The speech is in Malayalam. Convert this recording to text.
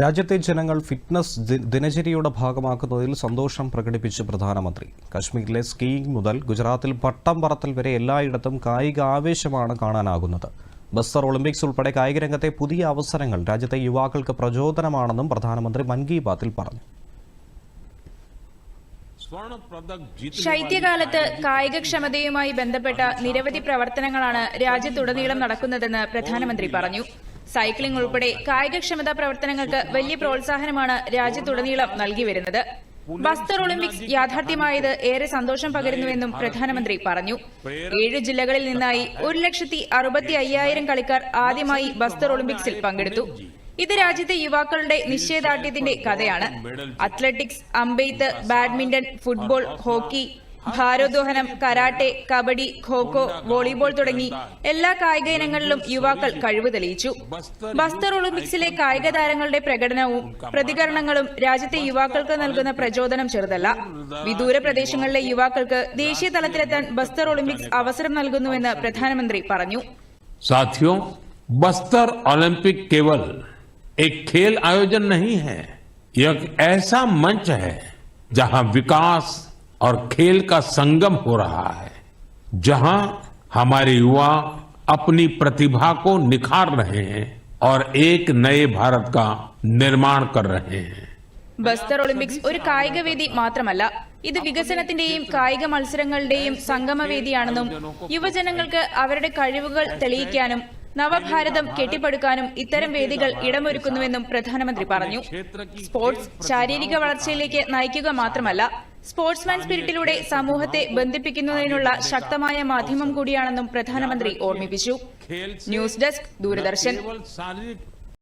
രാജ്യത്തെ ജനങ്ങൾ ഫിറ്റ്നസ് ദിനചര്യയുടെ ഭാഗമാക്കുന്നതിൽ സന്തോഷം പ്രകടിപ്പിച്ച് പ്രധാനമന്ത്രി. കശ്മീരിലെ സ്കീയിംഗ് മുതൽ ഗുജറാത്തിൽ പട്ടം പറത്തൽ വരെ എല്ലായിടത്തും കായിക ആവേശമാണ് കാണാനാകുന്നത്. ബസ്തർ ഒളിമ്പിക്സ് ഉൾപ്പെടെ കായിക രംഗത്തെ പുതിയ അവസരങ്ങൾ രാജ്യത്തെ യുവാക്കൾക്ക് പ്രചോദനമാണെന്നും പ്രധാനമന്ത്രി മൻ കി ബാത്തിൽ പറഞ്ഞു. ശൈത്യകാലത്ത് കായികക്ഷമതയുമായി ബന്ധപ്പെട്ട നിരവധി പ്രവർത്തനങ്ങളാണ് രാജ്യത്തുടനീളം നടക്കുന്നതെന്ന് പ്രധാനമന്ത്രി പറഞ്ഞു. സൈക്ലിംഗ് ഉൾപ്പെടെ കായികക്ഷമതാ പ്രവർത്തനങ്ങൾക്ക് വലിയ പ്രോത്സാഹനമാണ് രാജ്യത്തുടനീളം നൽകി വരുന്നത്. ബസ്തർ ഒളിമ്പിക്സ് യാഥാർത്ഥ്യമായത് ഏറെ സന്തോഷം പകരുന്നുവെന്നും പ്രധാനമന്ത്രി പറഞ്ഞു. 7 ജില്ലകളിൽ നിന്നായി 1,65,000 കളിക്കാർ ആദ്യമായി ബസ്തർ ഒളിമ്പിക്സിൽ പങ്കെടുത്തു. ഇത് രാജ്യത്തെ യുവാക്കളുടെ നിശ്ചയദാർഢ്യത്തിന്റെ കഥയാണ്. അത്ലറ്റിക്സ്, അമ്പെയ്ത്ത്, ബാഡ്മിന്റൺ, ഫുട്ബോൾ, ഹോക്കി, ഭാരോദ്വഹനം, കരാട്ടെ, കബഡി, ഖോഖോ, വോളിബോൾ തുടങ്ങി എല്ലാ കായിക ഇനങ്ങളിലും യുവാക്കൾ കഴിവ് തെളിയിച്ചു. ബസ്തർ ഒളിമ്പിക്സിലെ കായിക താരങ്ങളുടെ പ്രകടനവും പ്രതികരണങ്ങളും രാജ്യത്തെ യുവാക്കൾക്ക് നൽകുന്ന പ്രചോദനം ചെറുതല്ല. വിദൂര പ്രദേശങ്ങളിലെ യുവാക്കൾക്ക് ദേശീയ തലത്തിലെത്താൻ ബസ്തർ ഒളിമ്പിക്സ് അവസരം നൽകുന്നുവെന്ന് പ്രധാനമന്ത്രി പറഞ്ഞു. साथियों, बस्तर ओलंपिक केवल एक खेल आयोजन नहीं है, यह एक ऐसा मंच है जहां विकास और खेल का संगम हो रहा है, जहां हमारे युवा अपनी प्रतिभा को निखार रहे हैं और एक नए भारत का निर्माण कर रहे हैं. ബസ്തർ ഒളിമ്പിക്സ് ഒരു കായിക വേദി മാത്രമല്ല, ഇത് വികസനത്തിന്റെയും കായിക മത്സരങ്ങളുടെയും സംഗമവേദിയാണെന്നും യുവജനങ്ങൾക്ക് അവരുടെ കഴിവുകൾ തെളിയിക്കാനും നവഭാരതം കെട്ടിപ്പടുക്കാനും ഇത്തരം വേദികൾ ഇടമൊരുക്കുന്നുവെന്നും പ്രധാനമന്ത്രി പറഞ്ഞു. സ്പോർട്സ് ശാരീരിക വളർച്ചയിലേക്ക് നയിക്കുക മാത്രമല്ല, സ്പോർട്സ്മാൻ സ്പിരിറ്റിലൂടെ സമൂഹത്തെ ബന്ധിപ്പിക്കുന്നതിനുള്ള ശക്തമായ മാധ്യമം കൂടിയാണെന്നും പ്രധാനമന്ത്രി ഓർമ്മിപ്പിച്ചു. News desk, Doordarshan.